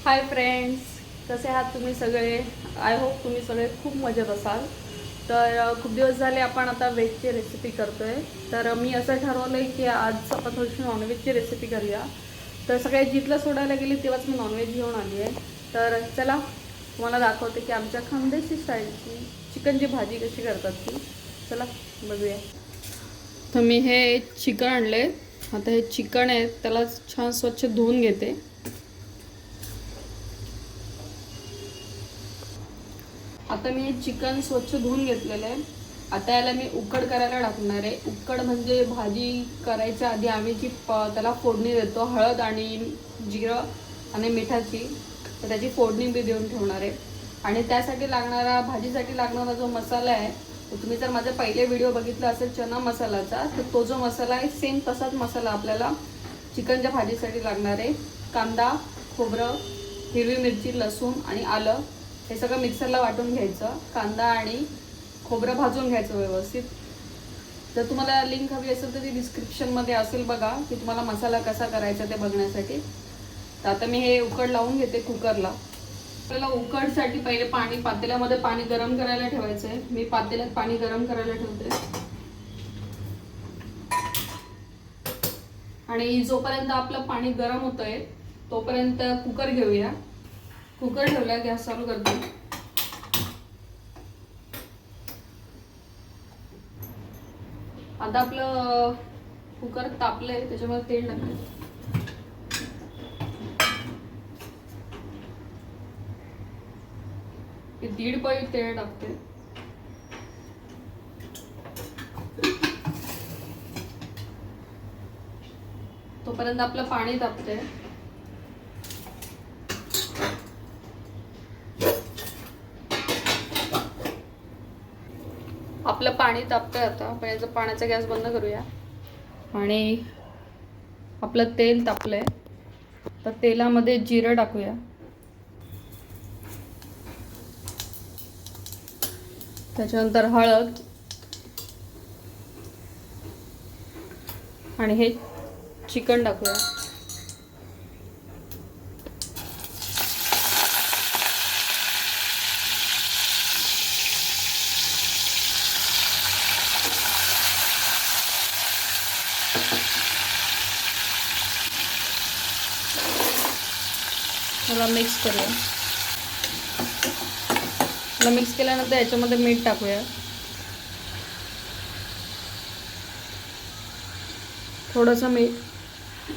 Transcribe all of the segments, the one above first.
Hi friends, कसे आहात तुम्ही सगळे? आय होप तुम्ही सगळे खूप मजेत असाल. तर खूप दिवस झाले आपण आता व्हेजची रेसिपी करतो आहे. तर मी असं ठरवलं आहे की आज आपण थोडीशी नॉनव्हेजची रेसिपी करूया. तर सगळ्या जिथलं सोडायला गेली तेव्हाच मी नॉनव्हेज घेऊन आली आहे. तर चला तुम्हाला दाखवते की आमच्या खानदेशी स्टाईलची चिकनची भाजी कशी करतात ती. चला बघूया. तर मी हे चिकन आणले. आता हे चिकन आहे त्याला छान स्वच्छ धुवून घेते. आता मी चिकन स्वच्छ धुवून घेतलेलं आहे. आता याला मी उकड करायला टाकणार आहे. उकड म्हणजे भाजी करायच्या आधी आम्ही जी त्याला फोडणी देतो हळद आणि जिरं आणि मिठाची, तर त्याची फोडणी मी देऊन ठेवणार आहे. आणि त्यासाठी लागणारा भाजीसाठी लागणारा जो मसाला आहे तो तुम्ही जर माझे पहिले व्हिडिओ बघितला असेल चना मसालाचा, तर तो जो मसाला आहे सेम तसाच मसाला आपल्याला चिकनच्या भाजीसाठी लागणार आहे. कांदा, खोबरं, हिरवी मिरची, लसूण आणि आलं हे सगळं मिक्सरला वाटून घ्यायचं. कांदा आणि खोबरं भाजून घ्यायचं व्यवस्थित. जर तुम्हाला लिंक हवी असेल तर ती डिस्क्रिप्शनमध्ये असेल बघा, की तुम्हाला मसाला कसा करायचा ते बघण्यासाठी. तर आता मी हे उकड लावून घेते कुकरला. आपल्याला उकडसाठी पहिले पातेल्यामध्ये पाणी गरम करायला ठेवायचं आहे. मी पातेल्यात पाणी गरम करायला ठेवते. आणि जोपर्यंत आपलं पाणी गरम होतंय तोपर्यंत कुकर घेऊया. कुकर ठेवला, गॅस चालू करते. आता आपलं कुकर तापलंय, त्याच्यामध्ये तेल टाकते. दीड पळी तेल टाकते. तोपर्यंत आपलं पाणी तापतंय. आपलं पाणी तापतंय. आता आपण याचा पाण्याचा गॅस बंद करूया. आणि आपलं तेल तापलंय, तर तेलामध्ये जिरं टाकूया. त्याच्यानंतर हळद आणि हे चिकन टाकूया. मला मिक्स करूया. मिक्स केल्यानंतर याच्यामध्ये मीठ टाकूया. थोडंसं मीठ.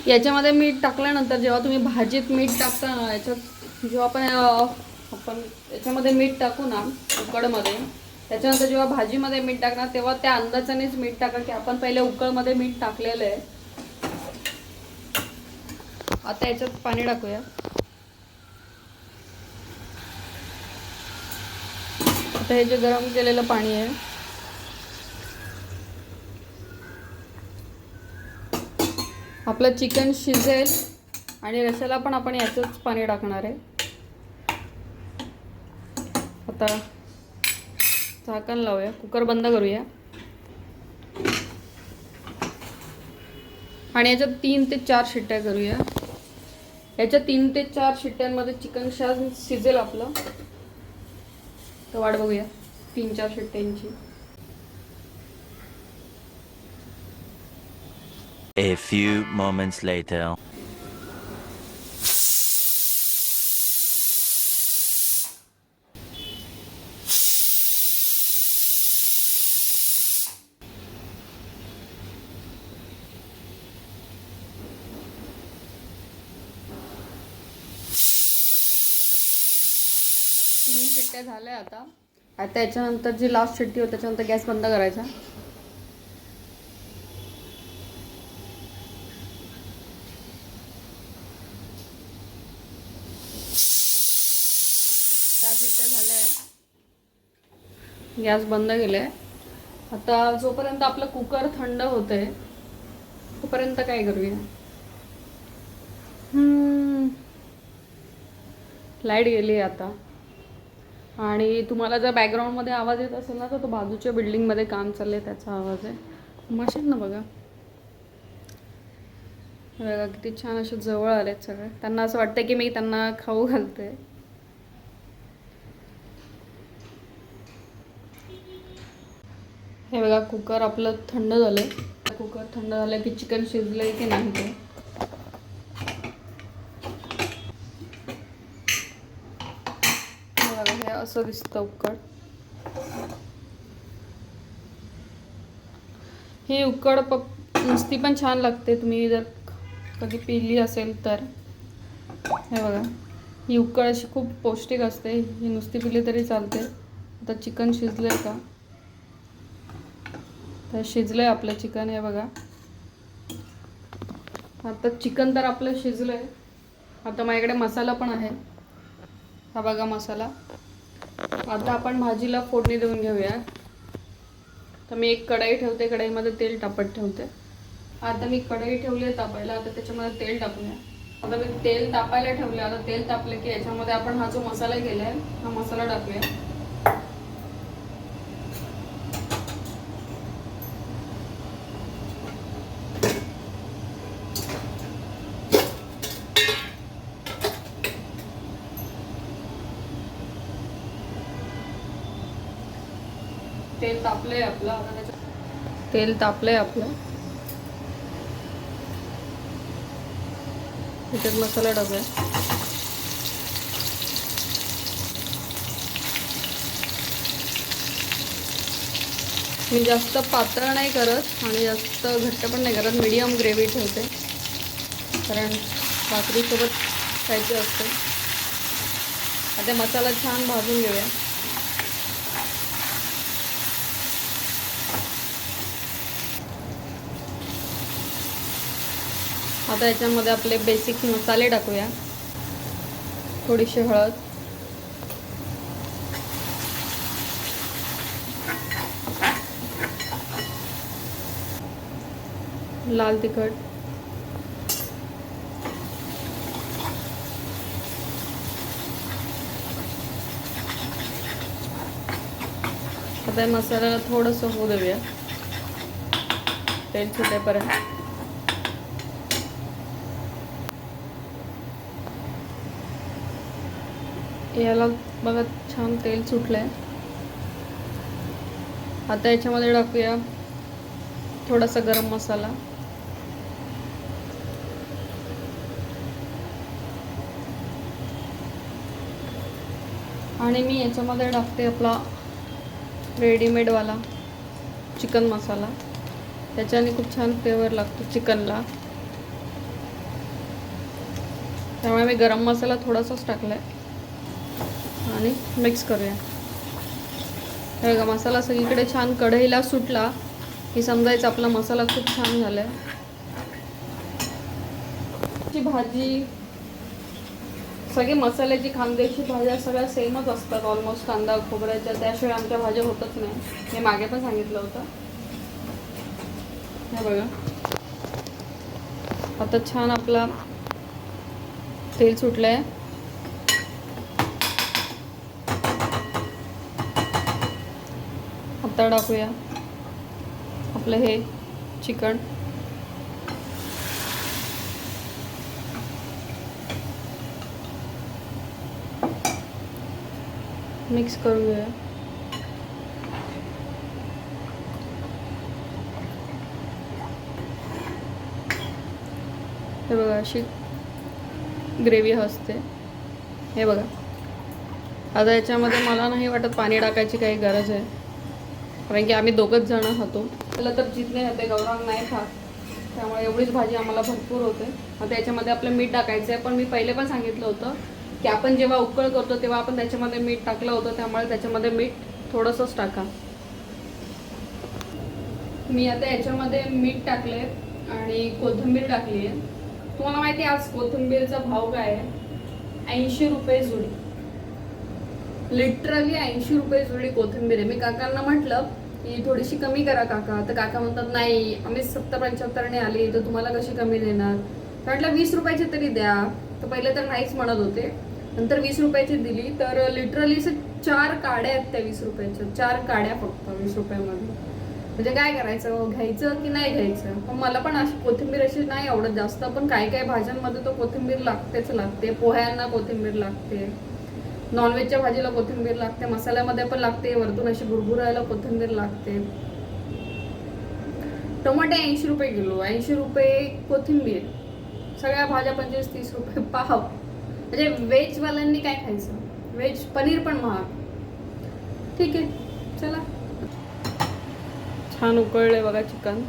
याच्यामध्ये मीठ टाकल्यानंतर जेव्हा तुम्ही भाजीत मीठ टाकता ना, याच्यात जेव्हा आपण याच्यामध्ये मीठ टाकू ना उकडमध्ये, त्याच्यानंतर जेव्हा भाजीमध्ये मीठ टाकणार तेव्हा त्या अंदाजानेच मीठ टाका, की आपण पहिले उकडमध्ये मीठ टाकलेलं आहे. आता याच्यात पाणी टाकूया. आता हे जे गरम केलेलं पाणी आहे आपलं चिकन शिजेल आणि रश्याला पण आपण याचंच पाणी टाकणार आहे. आता झाकण लावूया, कुकर बंद करूया. आणि याच्यात 3 ते 4 शिट्ट्या करूया. याच्या 3 ते 4 शिट्ट्यांमध्ये चिकन छान शिजेल आपलं. तर वाट बघूया 3-4 शिट्ट्यांची. A few moments later. तीन शिट्ट्या झाल्या. आता याच्यानंतर जी लास्ट शिट्टी होती त्याच्यानंतर गॅस बंद करायचा. चार शिट्ट्या झाल्या. गॅस बंद केलाय. आता जोपर्यंत आपलं कुकर थंड होतंय तोपर्यंत काय करूया. लाईट गेली आता. आणि तुम्हाला जर बॅकग्राऊंडमध्ये आवाज येत असेल ना, तर तो बाजूच्या बिल्डिंगमध्ये काम चाललंय त्याचा आवाज आहे. मशीन ना बघा. बघा किती छान असे जवळ आलेत सगळे. त्यांना असं वाटतं की मी त्यांना खाऊ घालते. हे बघा कुकर आपलं थंड झालंय. कुकर थंड झालं की चिकन शिजलंय की नाही ते बघा. हे असं दिसतं उकड. ही उकड नुसती पण छान लागते, तुम्ही जर कधी पिली असेल तर. हे बघा ही उकड अशी खूप पौष्टिक असते, ही नुसती पिली तरी चालते. आता चिकन शिजलंय का, तर शिजलंय आपलं चिकन. हे बघा आता चिकन तर आपलं शिजलंय. आता माझ्याकडे मसाला पण आहे, हा बघा मसाला. आता आपण भाजीला फोडणी देऊन घेऊया. तर मी एक कढई ठेवते, कढईमध्ये तेल तापत ठेवते. आता मी कढई ठेवली आहे तापायला, आता त्याच्यामध्ये तेल टाकूया. आता मी तेल तापायला ठेवले. आता तेल तापले की याच्यामध्ये आपण हा जो मसाला केलाय हा मसाला टाकूया. तेल तापलंय आपलं. आता तेल तापलंय आपलं, त्याच्यात मसाला टाकूया. मी जास्त पातळ नाही करत आणि जास्त घट्ट पण नाही करत, मीडियम ग्रेव्ही ठेवते, कारण भाकरीसोबत खायचे असते. आता मसाला छान भाजून घेऊया. आता याच्यामध्ये आपले बेसिक मसाले टाकूया. थोडीशी हळद, लाल तिखट, आता मसाल्याला थोडंसं होऊ देऊया तेल सुटेपर्यंत. याला बघा छान तेल सुटलंय. आता याच्यामध्ये टाकूया थोडासा गरम मसाला, आणि मी याच्यामध्ये टाकते आपला रेडीमेडवाला चिकन मसाला. त्याच्याने खूप छान फ्लेवर लागतो चिकनला, त्यामुळे मी गरम मसाला थोडासाच टाकलाय. आणि मिक्स करूया. हे बघा मसाला सगळीकडे छान कढईला सुटला की समजायचं आपला मसाला खूप छान झालाय. भाजी सगळी मसाल्याची खानदेशी भाज्या सगळ्या सेमच असतात ऑलमोस्ट, कांदा खोबऱ्याच्या, त्याशिवाय आमच्या भाज्या होतच नाही. हे मागे पण सांगितलं होतं. हे बघा आता छान आपला तेल सुटलंय. आता टाकूया आपलं हे चिकन. मिक्स करूया. हे बघा अशी ग्रेव्ही असते. हे बघा आता याच्यामध्ये मला नाही वाटत पाणी टाकायची काही गरज आहे, कारण की आम्ही दोघंच जण खातो. त्याला तर जितणे होते गौरव नाही खात, त्यामुळे एवढीच भाजी आम्हाला भरपूर होते. आता याच्यामध्ये आपलं मीठ टाकायचं आहे, पण मी पहिले पण सांगितलं होतं की आपण जेव्हा उकळ करतो तेव्हा आपण त्याच्यामध्ये मीठ टाकलं होतं, त्यामुळे त्याच्यामध्ये मीठ थोडंसंच टाका. मी आता याच्यामध्ये मीठ टाकले आणि कोथिंबीर टाकली आहे. तुम्हाला माहिती आहे आज कोथिंबीरचा भाव काय आहे? 80 रुपये जुडी. लिटरली 80 रुपये जुडी कोथिंबीर आहे. मी काकांना म्हटलं की थोडीशी कमी करा काका, तर काका म्हणतात नाही आम्ही 70-75ने आली तर तुम्हाला कशी कमी देणार. म्हटलं 20 रुपयाची तरी द्या. तर पहिले तर नाहीच म्हणत होते, नंतर 20 रुपयाची दिली. तर लिटरली 4 काड्या आहेत त्या 20 रुपयाच्या, 4 काड्या फक्त 20 रुपयामध्ये. म्हणजे काय करायचं, घ्यायचं की नाही घ्यायचं. पण मला पण अशी कोथिंबीर अशी नाही आवडत जास्त, पण काही काही भाज्यांमध्ये तो कोथिंबीर लागतेच लागते. पोह्यांना कोथिंबीर लागते, नॉनव्हेजच्या भाजीला कोथिंबीर लागते, मसाल्यामध्ये पण लागते, वरतून अशी गुरगुरायला कोथिंबीर लागते. टोमॅटो 80 रुपये किलो, 80 रुपये कोथिंबीर, सगळ्या भाज्या 25-30 रुपये पाव. म्हणजे व्हेजवाल्यांनी काय खायचं, व्हेज पनीर पण महाग. ठीक आहे, चला. छान उकळले बघा चिकन.